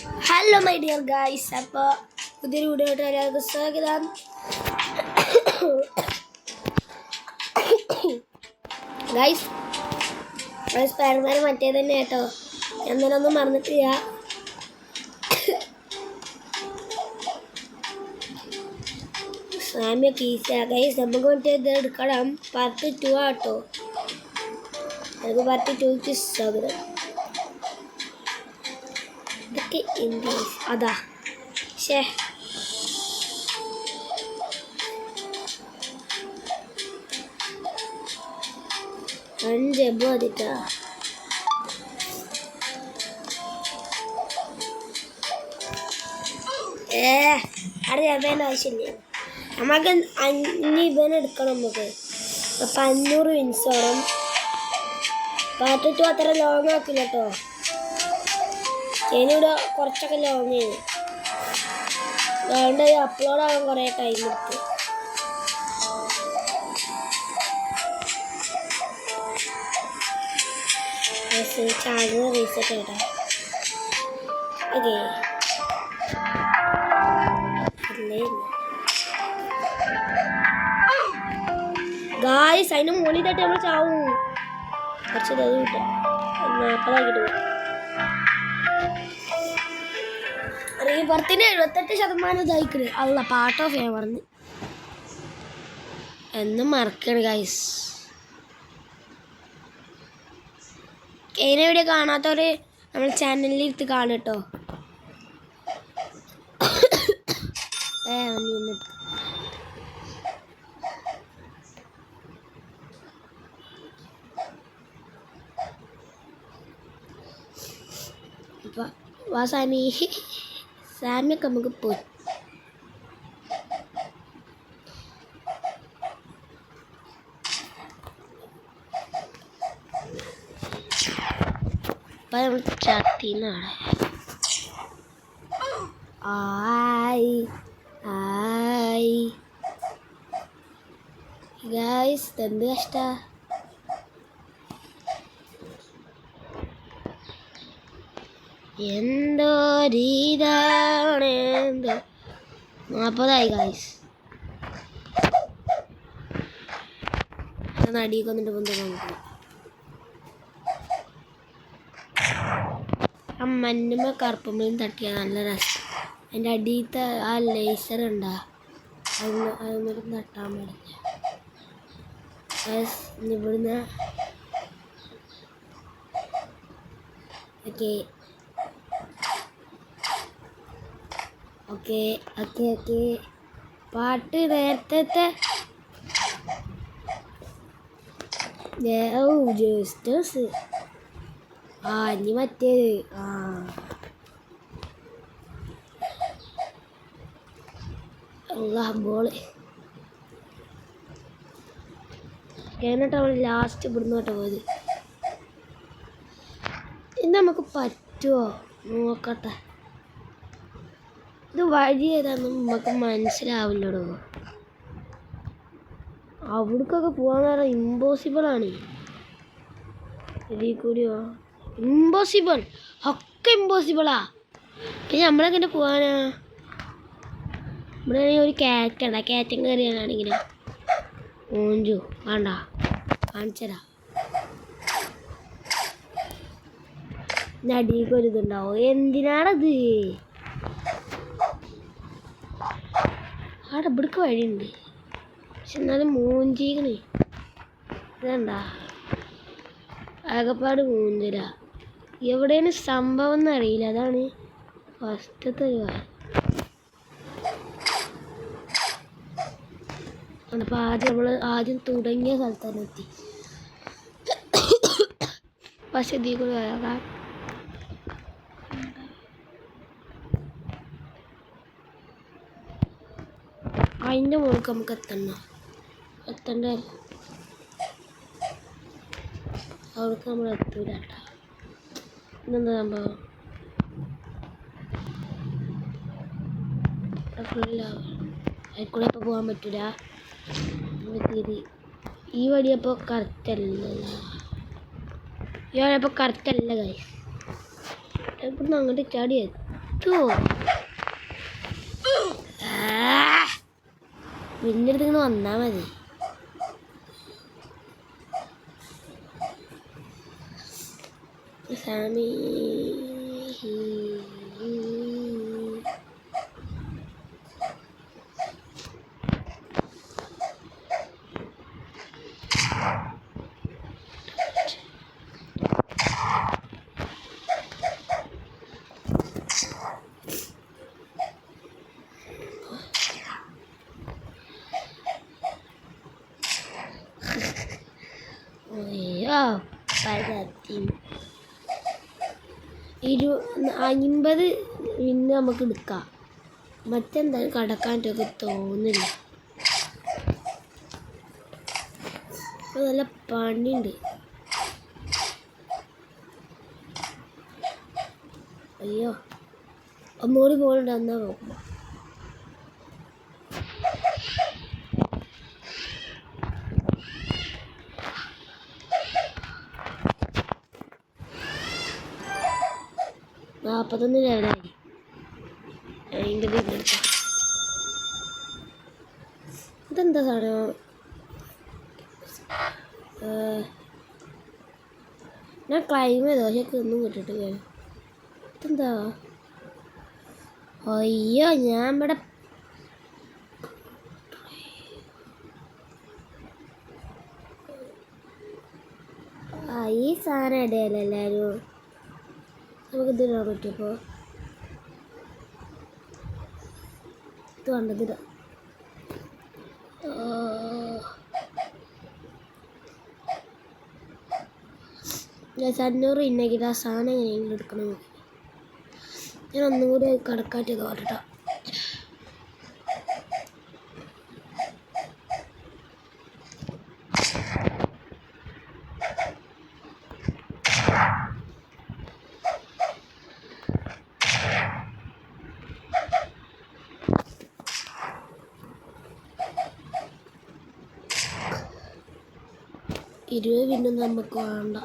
Hello my dear guys, അപ്പോൾ പുതിയൊരു video ആയിട്ട് എല്ലാവർക്കും സ്വാഗതം. ഗൈസ് സ്പൈഡർമാൻ മറ്റേ തന്നെ കേട്ടോ, ഞാൻ തന്നെ ഒന്നും മറന്നിട്ടില്ല. സാമിയൊക്കെ ഈസിയാണ് ഗൈസ്, നമുക്ക് മറ്റേ ഇത് എടുക്കണം. പാർട്ട് 2 ആട്ടോ. നമുക്ക് പാർട്ട് 2ക്ക് സ്വാഗതം. അതാ ശേ അഞ്ചെബോ അതിട്ടാ അവിടെ ജബേൻ്റെ ആവശ്യമില്ല. നമുക്ക് 5 ഇവൻ എടുക്കണം. നമുക്ക് അപ്പം 500 വിൻസ് വേണം. പാർട്ട് 2 അത്ര ലോങ് ആക്കില്ല കേട്ടോ, ഞാനിവിടെ കുറച്ചൊക്കെ ലോങ് ചെയ്തു. അതുകൊണ്ട് അപ്ലോഡ് ആകാൻ കുറേ ടൈം എടുത്തു. ചാനൽ റീസെറ്റ് ചെയ്യട്ടെ. ഓക്കെ ഗായ്സ്, അതിന് മുകളിൽ തട്ടി നമ്മൾ ചാവും. കുറച്ച് ഇത് കിട്ടും. 40 പോകും. റീബർത്തിന് 78% ഇതായിക്കണ്. അല്ല പാർട്ട് ഓഫ് ചെയ്യാൻ പറഞ്ഞു എന്നും മറക്കണ് ഗൈസ്. കഴിഞ്ഞ വീഡിയോ കാണാത്തവര് നമ്മൾ ചാനലിൽ ഇരുത്ത് കാണും കേട്ടോ. സാമിയൊക്കെ നമുക്ക് പോയി. അപ്പം നമ്മൾ ചട്ടിന്നാണ്. ഗൈസ് എന്ത് കഷ്ട. എന്തോ രീതിയാണ് എന്തോ 40 ഗൈസ്. അടിയൊക്കെ വന്നിട്ട് പൊന്ത് നോക്കണം. ആ മഞ്ഞുമ്മ കറുപ്പുമ്പോഴും തട്ടിയാൽ നല്ല രസം. അതിൻ്റെ അടിയത്തെ ആ ലേസർ ഉണ്ടാ, അതൊന്നും തട്ടാൻ പാടില്ല. ഇവിടുന്ന് ഓക്കെ ഓക്കെ ഓക്കെ ഓക്കെ പാട്ട് നേരത്തെ ജസ്റ്റ് ഇനി മറ്റേത് ബോള് എന്നിട്ട് അവൾ ലാസ്റ്റ് ഇവിടുന്ന് കേട്ടോ പോയത്. ഇത് നമുക്ക് പറ്റുമോ നോക്കട്ടെ. ഇത് വഴി ഏതാണെന്നും നമുക്ക് മനസ്സിലാവില്ലടോ. അവിടേക്കൊക്കെ പോകാന്ന് പറഞ്ഞാൽ ഇമ്പോസിബിളാണ്. ഇതിൽ കൂടിയോ ഇമ്പോസിബിൾ, ഒക്കെ ഇമ്പോസിബിളാ. പിന്നെ നമ്മളെങ്ങനെ പോകാനാ? ഇവിടെ ആണെങ്കിൽ ഒരു ക്യാറ്റാണ്. ആ ക്യാറ്റും കയറിയാണെങ്കിലോ ഓഞ്ചു വേണ്ട കാണിച്ചരാ. നടിക്ക് ഒരു ഇതുണ്ടാവും. എന്തിനാണത്? അവിടെ ഇവിടേക്ക് വഴിയുണ്ട്, പക്ഷെ എന്നാലും മൂഞ്ചീക്കണേ. ഇതെന്താ ആകപ്പാട് മൂഞ്ചര. എവിടെയാണ് സംഭവം എന്നറിയില്ല. അതാണ് ഫസ്റ്റത്തെ ഒരു കാര്യം. അപ്പോൾ ആദ്യം തുടങ്ങിയ സ്ഥലത്താണ് എത്തി. പക്ഷെ ഇതിൽ കൂടെ വരാം. അതിൻ്റെ മുകളിൽ നമുക്ക് എത്തണ്ട അവിടേക്ക് നമ്മൾ എത്തൂല കേട്ടോ. ഇതെന്താ സംഭവം? അതിൽക്കൂടെ ഇപ്പോൾ പോകാൻ പറ്റൂല. ഈ വഴിയപ്പോൾ കറക്റ്റല്ല. ഈ വഴിയപ്പോൾ കറക്റ്റല്ല ഗൈസ്. ഇവിടുന്ന് അങ്ങോട്ട് ചാടിയത്. എത്തുമോ? പിന്നെ അടുത്ത് വന്നാൽ മതി. സാമി പരത്തി 50 പിന്നെ നമുക്ക് എടുക്കാം. മറ്റെന്തായാലും കടക്കാനൊക്കെ തോന്നില്ല. നല്ല പണിയുണ്ട്. അയ്യോ ഒന്നുകൂടി പോകണ്ട. എന്നാ നോക്കുമ്പോൾ 41 ലെവലായി. അതിൻ്റെ ഇതിലെടുക്കാം. ഇതെന്താ സാധനം? ഞാൻ ക്ലൈം ചെയ്തോ പക്ഷെ ഒന്നും കിട്ടിട്ടില്ല. ഇതെന്താ? അയ്യോ ഞാൻ ഇവിടെ ഈ സാധനം ഇടയല്ല എല്ലാവരും. നമുക്ക് ഇതിടാൻ പറ്റുമപ്പോൾ ഇത് വേണ്ടതിടാം. 500 ഇന്നെങ്കിൽ ആ സാധനം എങ്ങനെയെങ്കിലും എടുക്കണം. ഞാൻ ഒന്നും കൂടി കടക്കാറ്റ് തോരട്ടോ. പിന്നെ നമുക്ക് വേണ്ട.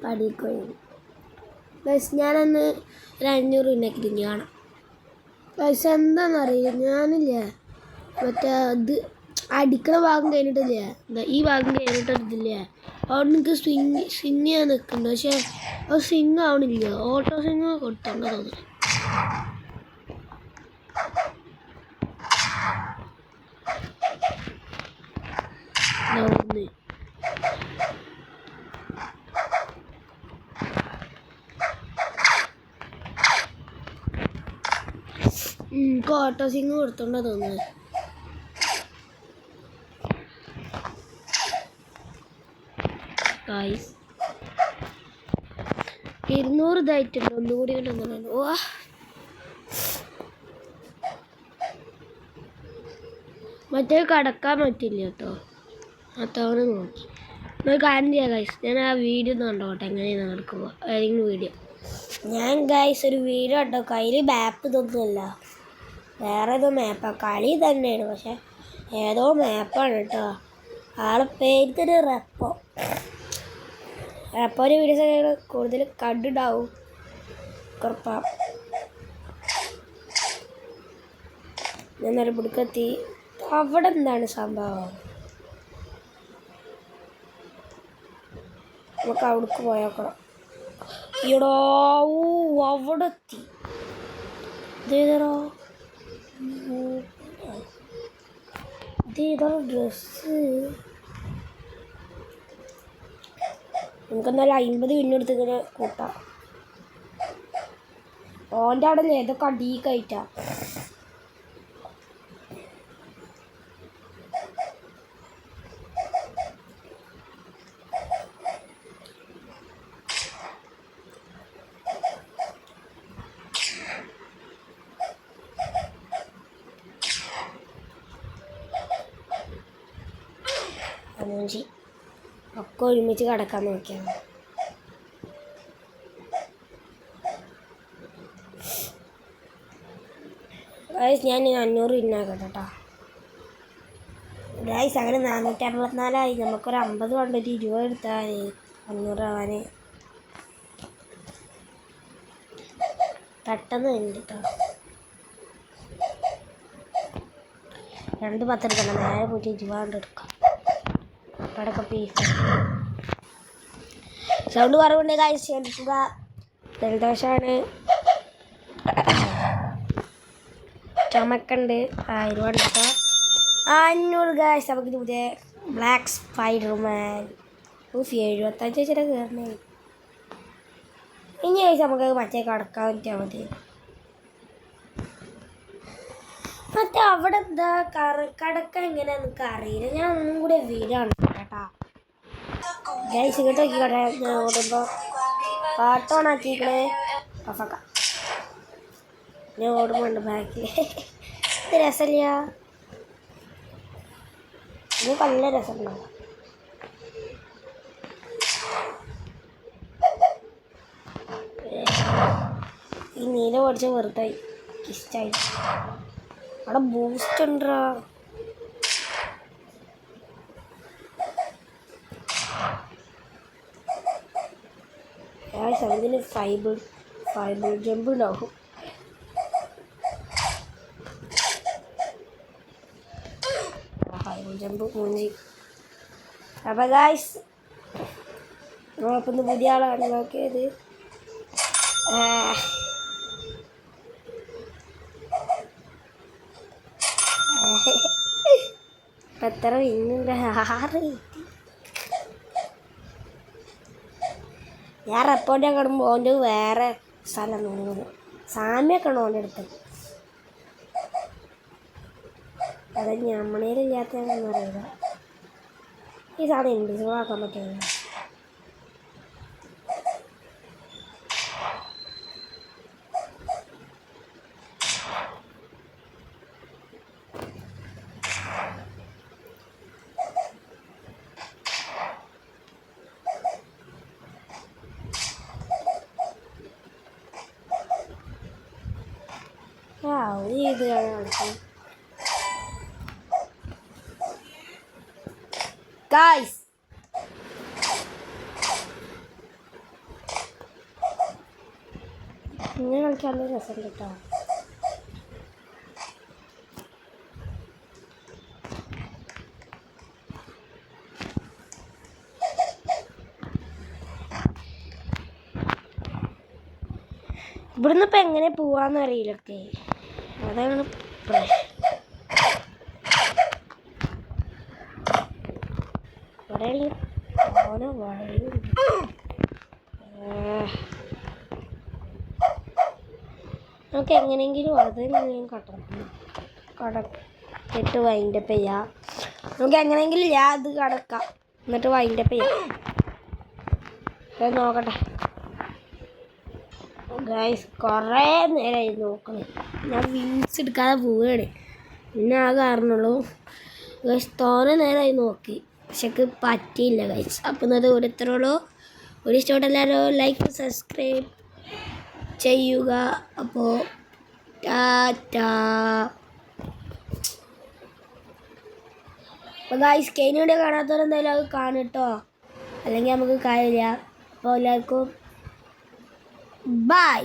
പടിക്കോയി ഞാനൊന്ന് 500 ഉണ്ടാക്കി തിരിഞ്ഞ് കാണാം. പക്ഷെ എന്താണെന്നറിയില്ല, ഞാനില്ലേ മറ്റേ ഇത് അടിക്കണ ഭാഗം കഴിഞ്ഞിട്ടില്ലേ, എന്താ ഈ ഭാഗം കഴിഞ്ഞിട്ടില്ലേ, അവിടെ എനിക്ക് സ്വിങ് ചെയ്യാൻ നിൽക്കുന്നുണ്ട്. പക്ഷെ അത് സ്വിങ് ആവണില്ല. ഓട്ടോ സ്വിങ് കൊടുത്തോണ്ട് തോന്നുന്നു. ഓട്ടോ സ്വിങ് കൊടുത്തോണ്ടാ തോന്നുന്നത്. ഗായ്സ് 200 ഇതായിട്ടുണ്ട്. ഒന്നുകൂടി കണ്ടു. ഓ മറ്റേ കടക്കാൻ പറ്റില്ല കേട്ടോ. അത്തവണ നോക്കി കാര്യം ചെയ്യാം ഗൈസ്. ഞാൻ ആ വീഡിയോ ഒന്ന് കണ്ടോട്ടെ എങ്ങനെയാണ് നടക്കുമ്പോൾ ഏതെങ്കിലും വീഡിയോ. ഞാൻ ഗൈസ് ഒരു വീഡിയോ കണ്ടോ. കയ്യിൽ മാപ്പ് ഇതൊന്നുമല്ല, വേറെ ഏതോ മാപ്പാണ്. കളി തന്നെയാണ് പക്ഷെ ഏതോ മാപ്പാണ് കേട്ടോ. ആളെ പേര് റെപ്പോൻ്റെ വീഡിയോസ് കൂടുതൽ കണ്ടിട്ടാവും ഉറപ്പാണ്. ഞാൻ നിലപിടുക്കെത്തി. അവിടെ എന്താണ് സംഭവം? നമുക്ക് അവിടേക്ക് പോയേക്കണം. ഈടോ അവിടെ എത്തി. ഇതേതോ ഡ്രസ്സ്. നമുക്കെന്നാലും 50 പിന്നെടുത്ത് ഇങ്ങനെ കൂട്ടാം. ഓൻ്റെ അവിടെ ഏതൊക്കെ അടീക്കായിട്ടാ. ഒക്കെ ഒരുമിച്ച് കിടക്കാൻ നോക്കിയാണ്. ഞാൻ 500 ഇന്നാക്കട്ടെ കേട്ടോ. ഗൈസ് അങ്ങനെ 464 നമുക്കൊരു 50 കൊണ്ടൊരു 20 എടുത്താൽ 500 ആവാൻ പെട്ടെന്ന് കഴിഞ്ഞിട്ടോ. 2 10 എടുക്കണം, നേരെ പോയിട്ട് 20 എടുക്കാം. അവിടെയൊക്കെ പീസ് സൗണ്ട് കുറവുണ്ട് ഗൈസ്, ക്ഷമിക്കുക. ജലദോഷമാണ്, ചുമക്കുണ്ട്. 1000 എടുക്കാം. 500 ഗൈസ്. നമുക്കിത് പുതിയ ബ്ലാക്ക് സ്പൈഡർമാൻ 75 വെച്ചിട്ട് കയറണേ. ഇനി ഗൈസ് നമുക്ക് മറ്റേ കടക്കാൻ പറ്റിയാൽ മതി. മറ്റേ അവിടെ എന്താ കടക്ക എങ്ങനെയാന്ന് എനിക്ക് അറിയില്ല. ഞാൻ ഒന്നും കൂടെ വീഡിയോ ആണ് കേട്ടാ ഗൈസ്. ഇങ്ങോട്ട് നോക്കിക്കോട്ടെ. ഞാൻ ഓടുമ്പോൾ പാട്ട് ഓണാക്കിക്കണേ. കഫക്ക ഞാൻ ഓടുമ്പോണ്ട് ബാക്കിൽ. ഇത് രസമില്ല, ഇത് നല്ല രസമുണ്ടാവും. ഈ നീല പഠിച്ച വെറുതെ ഇഷ്ടമായി. അവിടെ ബൂസ്റ്റ് ഉണ്ടോ? ഇതിന് ഫൈബിൾ ജമ്പ് ഉണ്ടാവും. ഫൈബിൾ ജമ്പ് മൂഞ്ചി. അപ്പം ഗായ്സ് നമ്മളിപ്പം പുതിയ ആളാണ് നോക്കിയത്. എത്ര ഇന്നുണ്ട്? 6. ഞാൻ റെപ്പോർട്ട് കിടമ്പോൾ ഓൻ്റെ വേറെ സ്ഥലം തോന്നുന്നു. സാമ്യൊക്കെ ഉണ്ട് ഓൻ്റെ അടുത്ത്. അത് ഞമ്മണേലില്ലാത്തതെന്ന് അറിയില്ല. ഈ സാധനം ഇൻവിസിബിൾ ആക്കാൻ പറ്റില്ല. ഇത് ഗായ്സ് ഇങ്ങനെ കളിക്കാൻ നല്ല രസം കേട്ടോ. ഇവിടുന്ന് ഇപ്പം എങ്ങനെ പോവാന്നറിയില്ലൊക്കെ, അതാണ് ഓരോ വഴിയുണ്ട്. നമുക്ക് എങ്ങനെയെങ്കിലും അതെങ്ങനെയും കടക്കിട്ട് വൈൻഡപ്പ് ചെയ്യാം. നമുക്ക് എങ്ങനെയെങ്കിലും അത് കടക്കാം, എന്നിട്ട് വൈൻഡപ്പ് ചെയ്യാം. നോക്കട്ടെ ഗൈസ്. കുറേ നേരമായി നോക്കണേ. ഞാൻ വിങ്സ് എടുക്കാതെ പോവുകയാണ്. പിന്നെ ആ കാരണമുള്ളൂ ഗൈസ്. തോനെ നേരമായി നോക്കി, പക്ഷെ പറ്റിയില്ല ഗൈസ്. അപ്പം ഇന്നത് ഓരോരുത്തരോളോ ഒരു ഇഷ്ടപ്പെട്ടെല്ലാവരോ ലൈക്ക് സബ്സ്ക്രൈബ് ചെയ്യുക. അപ്പോൾ ടാറ്റാ. അപ്പോൾ ഗൈസ് കെയിനൂടെ കാണാത്തവരെന്തായാലും അത് കാണട്ടോ, അല്ലെങ്കിൽ നമുക്ക് കാര്യമില്ല. അപ്പോൾ എല്ലാവർക്കും ബൈ.